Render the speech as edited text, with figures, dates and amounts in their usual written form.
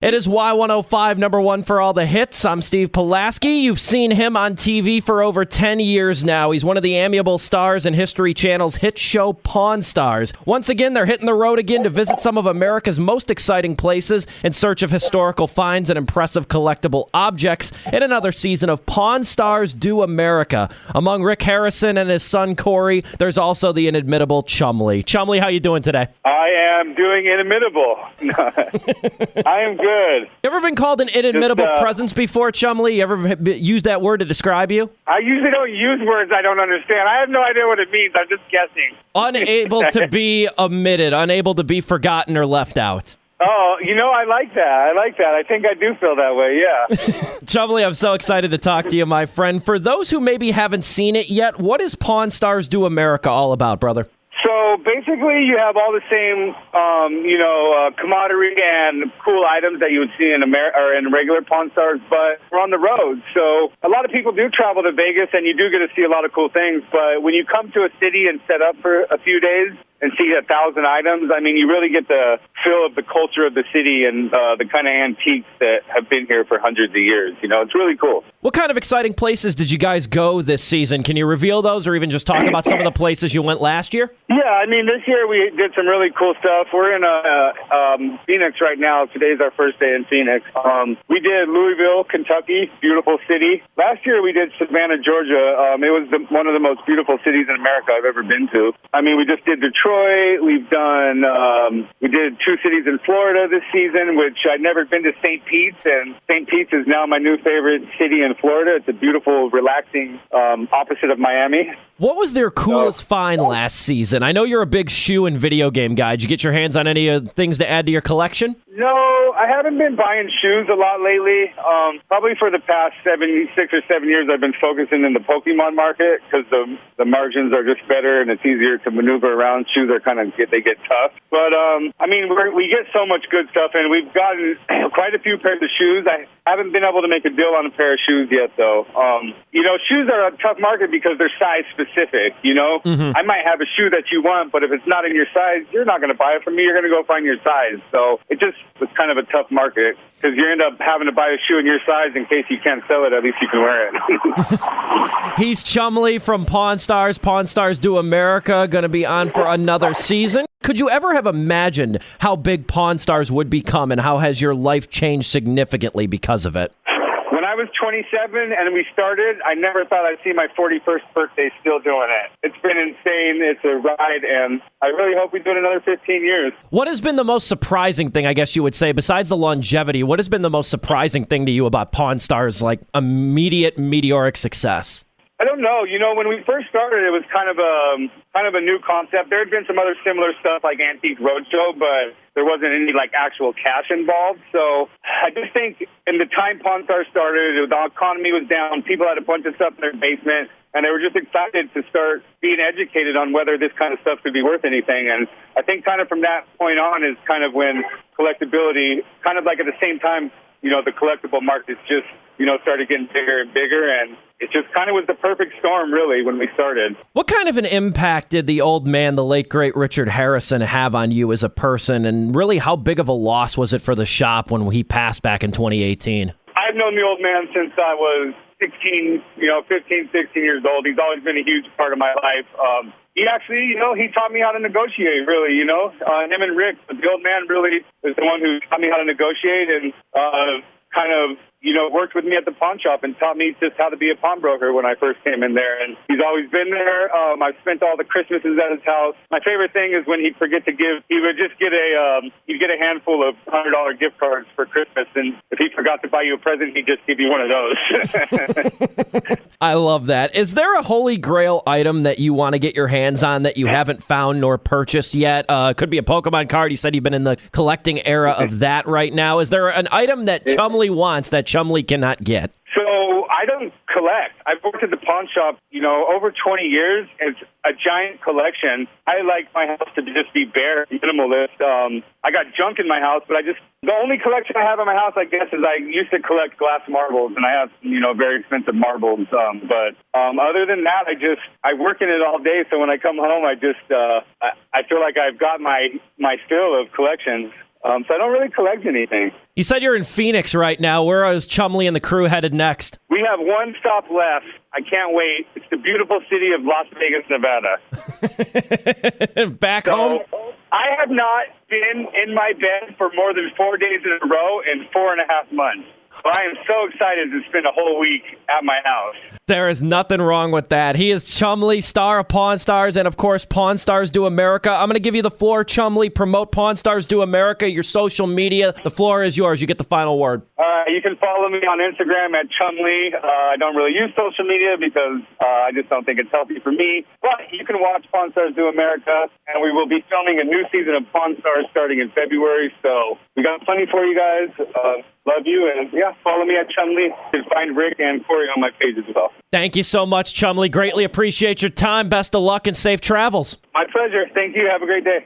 It is Y105, number one for all the hits. I'm Steve Pulaski. You've seen him on TV for over 10 years now. He's one of the amiable stars in History Channel's hit show Pawn Stars. Once again, they're hitting the road again to visit some of America's most exciting places in search of historical finds and impressive collectible objects in another season of Pawn Stars Do America. Among Rick Harrison and his son Corey, there's also the inimitable Chumlee. Chumlee, how you doing today? I am doing inimitable. I am good. You ever been called an inimitable presence before, Chumlee? You ever used that word to describe you? I usually don't use words I don't understand. I have no idea what it means. I'm just guessing. Unable to be omitted, unable to be forgotten or left out. Oh, I like that. I think I do feel that way, yeah. Chumlee, I'm so excited to talk to you, my friend. For those who maybe haven't seen it yet, what is Pawn Stars Do America all about, brother? So basically, you have all the same, camaraderie and cool items that you would see in in regular Pawn Stars, but we're on the road. So a lot of people do travel to Vegas, and you do get to see a lot of cool things. But when you come to a city and set up for a few days and see 1,000 items, I mean, you really get the feel of the culture of the city and the kind of antiques that have been here for hundreds of years. It's really cool. What kind of exciting places did you guys go this season? Can you reveal those or even just talk about some of the places you went last year? Yeah, I mean, this year we did some really cool stuff. We're in Phoenix right now. Today's our first day in Phoenix. We did Louisville, Kentucky, beautiful city. Last year we did Savannah, Georgia. It was one of the most beautiful cities in America I've ever been to. I mean, we just did Detroit. We did 2 cities in Florida this season, which I'd never been to St. Pete's, and St. Pete's is now my new favorite city in Florida. It's a beautiful, relaxing opposite of Miami. What was their coolest find last season? I know you're a big shoe and video game guy. Did you get your hands on any things to add to your collection? No, I haven't been buying shoes a lot lately. Probably for the past 6 or 7 years, I've been focusing in the Pokemon market because the margins are just better and it's easier to maneuver around. Shoes are they get tough. But, I mean, we get so much good stuff, and we've gotten quite a few pairs of shoes. I haven't been able to make a deal on a pair of shoes yet, though. Shoes are a tough market because they're size specific, Mm-hmm. I might have a shoe that you want, but if it's not in your size, you're not going to buy it from me. You're going to go find your size. So it just was kind of a tough market because you end up having to buy a shoe in your size in case you can't sell it. At least you can wear it. He's Chumlee from Pawn Stars. Pawn Stars Do America, going to be on for another season. Could you ever have imagined how big Pawn Stars would become, and how has your life changed significantly because of it? When I was 27 and we started, I never thought I'd see my 41st birthday still doing it. It's been insane. It's a ride, and I really hope we do it another 15 years. What has been the most surprising thing, I guess you would say, besides the longevity, what has been the most surprising thing to you about Pawn Stars' immediate meteoric success? I don't know. When we first started, it was kind of a new concept. There had been some other similar stuff like Antique Roadshow, but there wasn't any actual cash involved. So I just think in the time Pawn Stars started, the economy was down. People had a bunch of stuff in their basement, and they were just excited to start being educated on whether this kind of stuff could be worth anything. And I think kind of from that point on is kind of when collectability, kind of at the same time, the collectible markets just, started getting bigger and bigger, and it just kind of was the perfect storm, really, when we started. What kind of an impact did the old man, the late, great Richard Harrison, have on you as a person, and really how big of a loss was it for the shop when he passed back in 2018? I've known the old man since I was 15, 16 years old. He's always been a huge part of my life. He actually, he taught me how to negotiate, really, him and Rick. The old man really is the one who taught me how to negotiate and kind of, worked with me at the pawn shop and taught me just how to be a pawnbroker when I first came in there. And he's always been there. I've spent all the Christmases at his house. My favorite thing is when he'd forget to give, he would just get he'd get a handful of $100 gift cards for Christmas. And if he forgot to buy you a present, he'd just give you one of those. I love that. Is there a holy grail item that you want to get your hands on that you haven't found nor purchased yet? Could be a Pokemon card. You said you've been in the collecting era of that right now. Is there an item that Chumlee wants that Chumlee cannot get? So I don't collect. I've worked at the pawn shop, over 20 years. It's a giant collection. I like my house to just be bare, minimalist. I got junk in my house, but the only collection I have in my house, I guess, is I used to collect glass marbles, and I have, very expensive marbles. But other than that, I work in it all day. So when I come home, I feel like I've got my fill of collections. So I don't really collect anything. You said you're in Phoenix right now. Where is Chumlee and the crew headed next? We have one stop left. I can't wait. It's the beautiful city of Las Vegas, Nevada. Back home? I have not been in my bed for more than 4 days in a row in 4.5 months. So I am so excited to spend a whole week at my house. There is nothing wrong with that. He is Chumlee, star of Pawn Stars, and of course, Pawn Stars Do America. I'm going to give you the floor, Chumlee. Promote Pawn Stars Do America, your social media. The floor is yours. You get the final word. You can follow me on Instagram at Chumlee. I don't really use social media because I just don't think it's healthy for me. But you can watch Pawn Stars Do America, and we will be filming a new season of Pawn Stars starting in February. So we got plenty for you guys. Love you, and yeah, follow me at Chumlee. You can find Rick and Corey on my page as well. Thank you so much, Chumlee. Greatly appreciate your time. Best of luck and safe travels. My pleasure. Thank you. Have a great day.